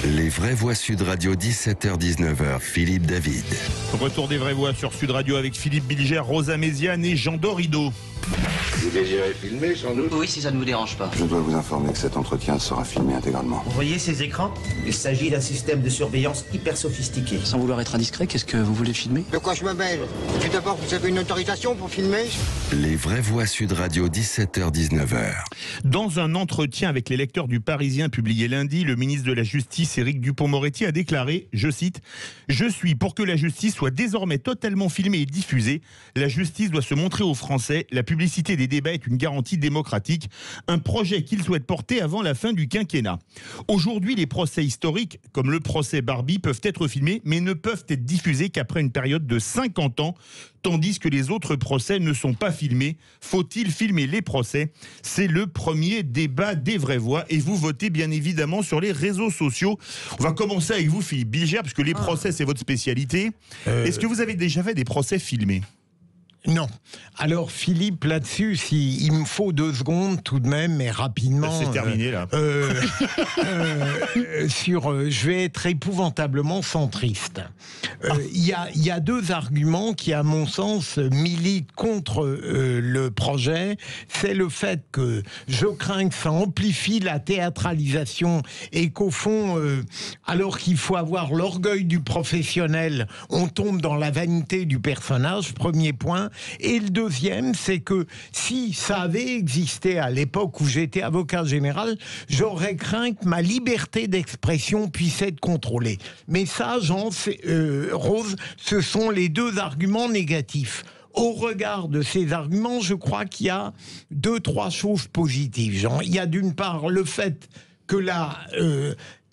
Les vraies voix Sud Radio, 17h-19h, Philippe David. Retour des vraies voix sur Sud Radio avec Philippe Bilger, Rosa Méziane et Jean Dorido. Vous désirez filmer, sans doute? Oui, si ça ne vous dérange pas. Je dois vous informer que cet entretien sera filmé intégralement. Vous voyez ces écrans? Il s'agit d'un système de surveillance hyper sophistiqué. Sans vouloir être indiscret, qu'est-ce que vous voulez filmer? De quoi je me mêle? Tout d'abord, vous avez une autorisation pour filmer? Les vraies voix Sud Radio, 17h-19h. Dans un entretien avec les lecteurs du Parisien publié lundi, le ministre de la Justice, Éric Dupond-Moretti, a déclaré, je cite, « Je suis pour que la justice soit désormais totalement filmée et diffusée. La justice doit se montrer aux Français. La publicité des débats est une garantie démocratique. Un projet qu'il souhaite porter avant la fin du quinquennat. » Aujourd'hui, les procès historiques, comme le procès Barbie, peuvent être filmés, mais ne peuvent être diffusés qu'après une période de 50 ans, tandis que les autres procès ne sont pas filmés. Faut-il filmer les procès? C'est le premier débat des vraies voix et vous votez bien évidemment sur les réseaux sociaux. On va commencer avec vous, Philippe Bilger, parce que les procès, c'est votre spécialité. Est-ce que vous avez déjà fait des procès filmés? Non. Alors Philippe, là-dessus, il me faut 2 secondes tout de même, mais rapidement. C'est terminé là. Je vais être épouvantablement centriste. Il y a 2 arguments qui, à mon sens, militent contre le projet. C'est le fait que je crains que ça amplifie la théâtralisation et qu'au fond, alors qu'il faut avoir l'orgueil du professionnel, on tombe dans la vanité du personnage, premier point. Et le deuxième, c'est que si ça avait existé à l'époque où j'étais avocat général, j'aurais craint que ma liberté d'expression puisse être contrôlée. Mais ça, Rose, ce sont les 2 arguments négatifs. Au regard de ces arguments, je crois qu'il y a 2-3 choses positives, Jean. Il y a d'une part le fait que la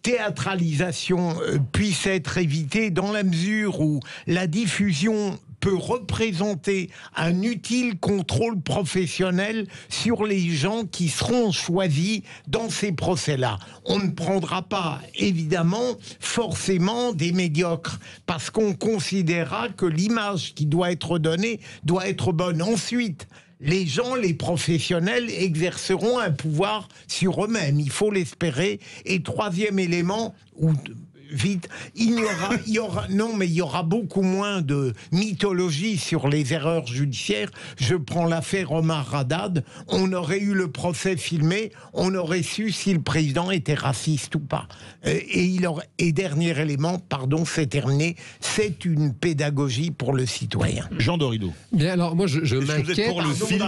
théâtralisation puisse être évitée dans la mesure où la diffusion peut représenter un utile contrôle professionnel sur les gens qui seront choisis dans ces procès-là. On ne prendra pas, évidemment, forcément des médiocres, parce qu'on considérera que l'image qui doit être donnée doit être bonne. Ensuite, les gens, les professionnels, exerceront un pouvoir sur eux-mêmes. Il faut l'espérer. Et troisième élément, vite, il y aura beaucoup moins de mythologie sur les erreurs judiciaires. Je prends l'affaire Omar Haddad. On aurait eu le procès filmé, on aurait su si le président était raciste ou pas. Et dernier élément, pardon, c'est terminé, c'est une pédagogie pour le citoyen. Jean Dorido. Bien alors, moi je m'inquiète. Vous êtes pour le film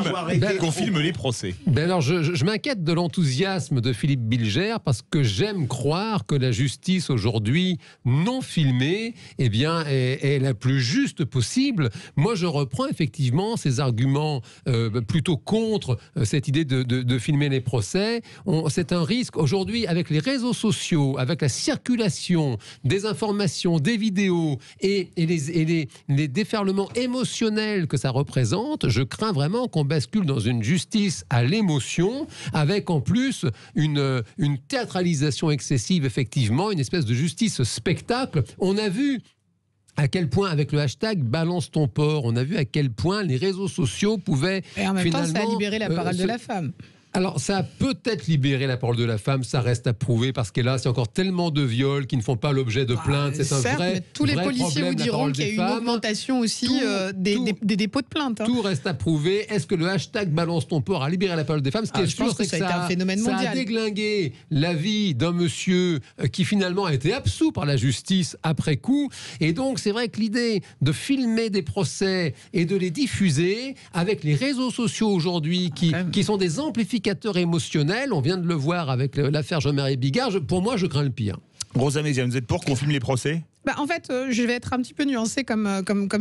qu'on filme les procès? Ben alors, je m'inquiète de l'enthousiasme de Philippe Bilger parce que j'aime croire que la justice aujourd'hui non filmée, eh bien, est la plus juste possible. Moi, je reprends effectivement ces arguments plutôt contre cette idée de filmer les procès. C'est un risque aujourd'hui avec les réseaux sociaux, avec la circulation des informations, des vidéos et les déferlements émotionnels que ça représente. Je crains vraiment qu'on bascule dans une justice à l'émotion, avec en plus une théâtralisation excessive, effectivement, une espèce de justice spectacle. On a vu à quel point, avec le hashtag Balance ton porc, on a vu à quel point les réseaux sociaux pouvaient et en même finalement, temps, ça a libéré la parole de la femme. Alors, ça a peut-être libéré la parole de la femme, ça reste à prouver, parce que là, c'est encore tellement de viols qui ne font pas l'objet de plaintes. C'est un vrai mais tous les vrai policiers vous diront qu'il y a eu une augmentation aussi des dépôts de plaintes. Tout reste à prouver. Est-ce que le hashtag Balance ton porc a libéré la parole des femmes? Ce qui est sûr, c'est que ça un phénomène mondial. Ça a déglingué la vie d'un monsieur qui finalement a été absous par la justice après coup. Et donc, c'est vrai que l'idée de filmer des procès et de les diffuser avec les réseaux sociaux aujourd'hui qui sont des amplificateurs émotionnels, on vient de le voir avec l'affaire Jean-Marie Bigard, pour moi, je crains le pire. Rosa Méziane, vous êtes pour qu'on filme les procès? En fait, je vais être un petit peu nuancée comme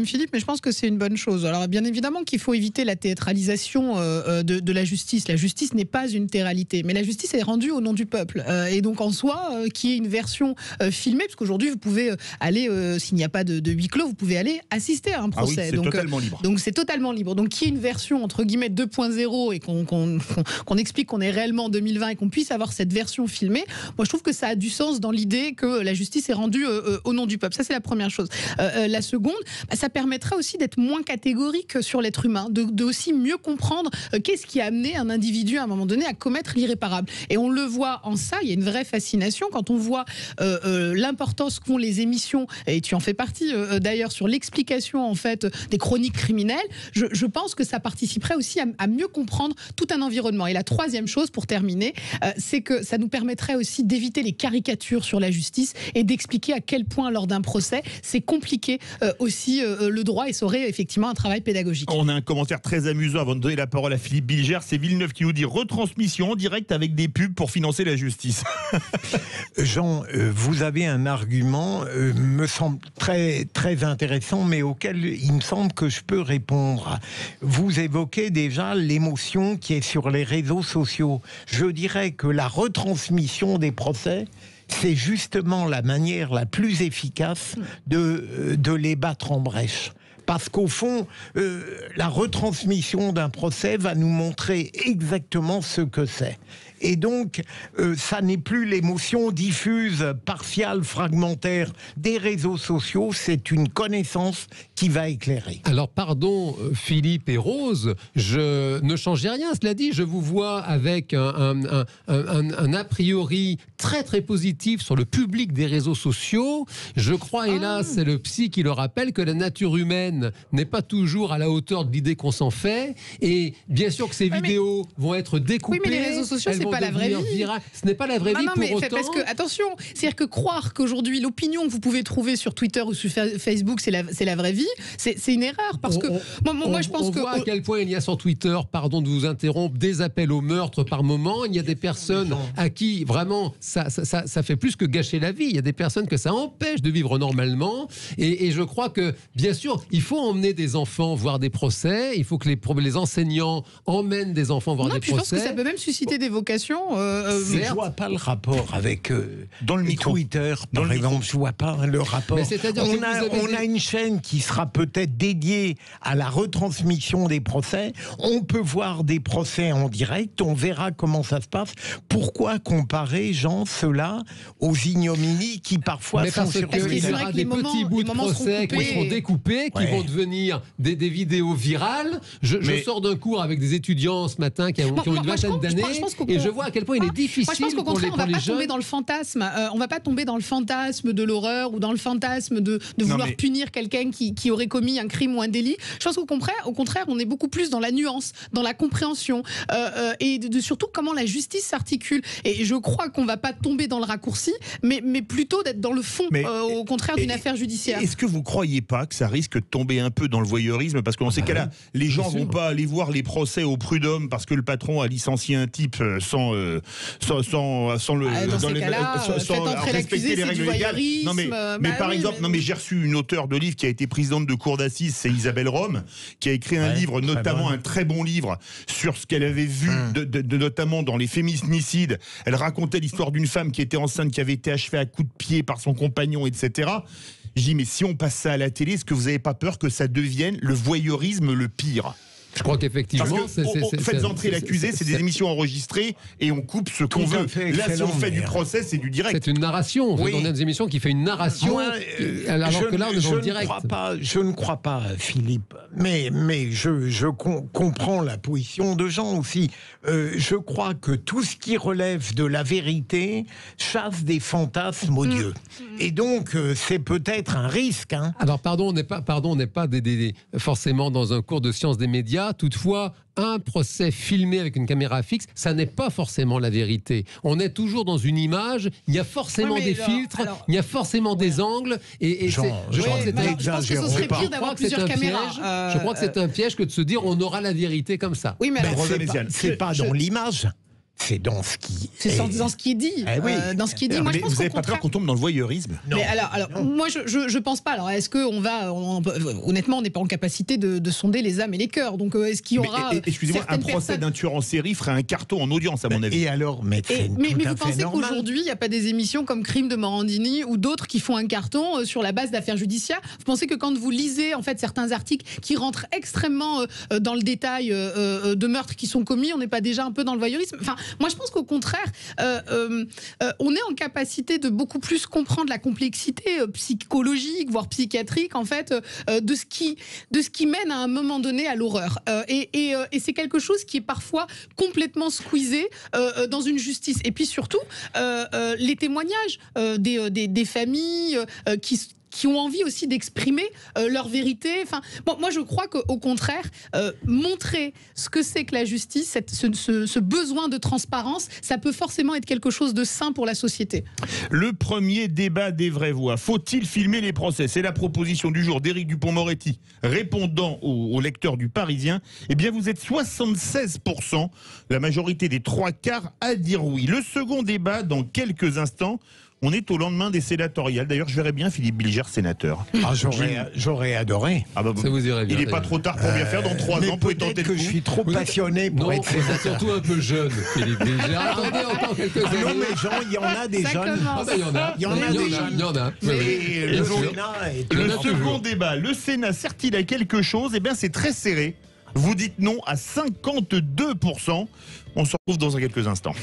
Philippe, mais je pense que c'est une bonne chose. Alors, bien évidemment qu'il faut éviter la théâtralisation de la justice. La justice n'est pas une théâtralité, mais la justice est rendue au nom du peuple. Et donc, en soi, qu'il y ait une version filmée, parce qu'aujourd'hui, vous pouvez aller, s'il n'y a pas de huis clos, vous pouvez aller assister à un procès. Ah oui, c'est totalement libre. Donc, c'est totalement libre. Donc, qu'il y ait une version, entre guillemets, 2.0 et qu'on explique qu'on est réellement en 2020 et qu'on puisse avoir cette version filmée, moi, je trouve que ça a du sens dans l'idée que la justice est rendue au nom du du peuple. Ça, c'est la première chose. La seconde, ça permettrait aussi d'être moins catégorique sur l'être humain, de aussi mieux comprendre qu'est-ce qui a amené un individu à un moment donné à commettre l'irréparable. Et on le voit en ça, il y a une vraie fascination quand on voit l'importance qu'ont les émissions, et tu en fais partie d'ailleurs, sur l'explication en fait des chroniques criminelles. Je pense que ça participerait aussi à mieux comprendre tout un environnement. Et la troisième chose, pour terminer, c'est que ça nous permettrait aussi d'éviter les caricatures sur la justice et d'expliquer à quel point lors d'un procès c'est compliqué aussi le droit, et ça aurait effectivement un travail pédagogique. On a un commentaire très amusant avant de donner la parole à Philippe Bilger. C'est Villeneuve qui nous dit retransmission en direct avec des pubs pour financer la justice. Jean, vous avez un argument, me semble très, très intéressant, mais auquel il me semble que je peux répondre. Vous évoquez déjà l'émotion qui est sur les réseaux sociaux. Je dirais que la retransmission des procès, c'est justement la manière la plus efficace de les battre en brèche. Parce qu'au fond, la retransmission d'un procès va nous montrer exactement ce que c'est. Et donc, ça n'est plus l'émotion diffuse, partiale, fragmentaire des réseaux sociaux, c'est une connaissance qui va éclairer. Alors, pardon, Philippe et Rose, je ne changeais rien. Cela dit, je vous vois avec un a priori très très positif sur le public des réseaux sociaux. Je crois, hélas, c'est le psy qui le rappelle, que la nature humaine n'est pas toujours à la hauteur de l'idée qu'on s'en fait. Et bien sûr que ces vidéos vont être découpées. Oui, mais les réseaux sociaux, c'est pas la vraie vie. Ce n'est pas la vraie vie pour autant. Parce que, attention, c'est-à-dire que croire qu'aujourd'hui, l'opinion que vous pouvez trouver sur Twitter ou sur Facebook, c'est la vraie vie, c'est une erreur. Parce que moi, je pense on voit à quel point il y a sur Twitter, pardon de vous interrompre, des appels au meurtre par moment. Il y a des personnes à qui, vraiment, ça fait plus que gâcher la vie. Il y a des personnes que ça empêche de vivre normalement. Et je crois que, bien sûr, il faut emmener des enfants voir des procès. Il faut que les enseignants emmènent des enfants voir des procès. Je pense que ça peut même susciter des vocations. Mais je vois pas le rapport avec dans le micro. Twitter, par exemple. Je vois pas le rapport. On a une chaîne qui sera peut-être dédiée à la retransmission des procès. On peut voir des procès en direct. On verra comment ça se passe. Pourquoi comparer, Jean, cela aux ignominies qui parfois sont sur Twitter? Il y aura des petits bouts de procès qui seront découpés, qui vont devenir des vidéos virales. Je sors d'un cours avec des étudiants ce matin qui ont une vingtaine d'années, et je vois à quel point il est difficile. Moi, je pense qu'au contraire, on ne va pas tomber dans le fantasme. On va pas tomber dans le fantasme de l'horreur ou dans le fantasme de vouloir punir quelqu'un qui aurait commis un crime ou un délit. Je pense qu'au contraire, on est beaucoup plus dans la nuance, dans la compréhension et surtout comment la justice s'articule. Et je crois qu'on ne va pas tomber dans le raccourci, mais plutôt d'être dans le fond, au contraire d'une affaire judiciaire. Est-ce que vous ne croyez pas que ça risque de tomber un peu dans le voyeurisme? Parce que dans ces cas-là, les gens ne vont pas aller voir les procès au prud'homme parce que le patron a licencié un type sans respecter les règles légales. Non mais par exemple, j'ai reçu une auteure de livre qui a été présidente de cour d'assises, c'est Isabelle Rome, qui a écrit un livre, notamment un très bon livre sur ce qu'elle avait vu, notamment dans les féminicides. Elle racontait l'histoire d'une femme qui était enceinte, qui avait été achevée à coups de pied par son compagnon, etc. Je dis, mais si on passe ça à la télé, est-ce que vous n'avez pas peur que ça devienne le voyeurisme le pire? Je crois qu'effectivement, faites entrer l'accusé, c'est des émissions enregistrées et on coupe ce qu'on veut. Là, si on fait du procès, c'est du direct. C'est une narration. On a des émissions qui fait une narration, alors que là, on est dans le direct. Je ne crois pas, Philippe, mais je comprends la position de Jean aussi. Je crois que tout ce qui relève de la vérité chasse des fantasmes odieux. Et donc, c'est peut-être un risque. Hein. Alors, on n'est pas forcément dans un cours de sciences des médias. Toutefois, un procès filmé avec une caméra fixe, ça n'est pas forcément la vérité. On est toujours dans une image, il y a forcément des filtres, il y a forcément des angles, et je crois que c'est un piège que de se dire on aura la vérité comme ça. Oui, mais c'est pas dans l'image. C'est dans ce qui dans ce qui est dit. Dans ce qui est dit. Moi, je pense vous n'avez pas peur qu'on tombe dans le voyeurisme? Non. Mais alors moi, je pense pas. Alors, est-ce qu'on va... honnêtement, on n'est pas en capacité de sonder les âmes et les cœurs. Donc, est-ce qu'il y aura... excusez-moi, un procès d'un tueur en série ferait un carton en audience, à mon avis. Et alors, mais vous pensez qu'aujourd'hui, il n'y a pas des émissions comme Crime de Morandini ou d'autres qui font un carton sur la base d'affaires judiciaires? Vous pensez que quand vous lisez, en fait, certains articles qui rentrent extrêmement dans le détail de meurtres qui sont commis, on n'est pas déjà un peu dans le voyeurisme? Enfin, Moi, je pense qu'au contraire, on est en capacité de beaucoup plus comprendre la complexité psychologique, voire psychiatrique, en fait, de ce qui mène à un moment donné à l'horreur. Et c'est quelque chose qui est parfois complètement squeezé dans une justice. Et puis surtout, les témoignages des familles qui ont envie aussi d'exprimer leur vérité. Enfin, bon, moi, je crois qu'au contraire, montrer ce que c'est que la justice, ce besoin de transparence, ça peut forcément être quelque chose de sain pour la société. Le premier débat des vraies voix. Faut-il filmer les procès? C'est la proposition du jour d'Éric Dupond-Moretti, répondant au lecteur du Parisien. Eh bien, vous êtes 76%, la majorité des 3/4 à dire oui. Le second débat, dans quelques instants. On est au lendemain des sénatoriales. D'ailleurs, je verrais bien Philippe Bilger sénateur. Ah, j'aurais adoré. Ah bah, Ça vous irait bien. Il n'est pas trop tard pour bien faire. Dans 3 ans, vous pouvez tenter que le coup. je suis trop passionné pour être vous êtes surtout un peu jeune, Philippe Bilger. Attendez encore quelques années. Non, mais Jean, il y en a des Ça jeunes. commence. Ah ben, il y en a. Il y en a des jeunes. Il y en a. Oui, oui. Mais Bien le sûr. Sénat est Le a second toujours. débat, le Sénat sert-il à quelque chose? Eh bien, c'est très serré. Vous dites non à 52%. On se retrouve dans quelques instants.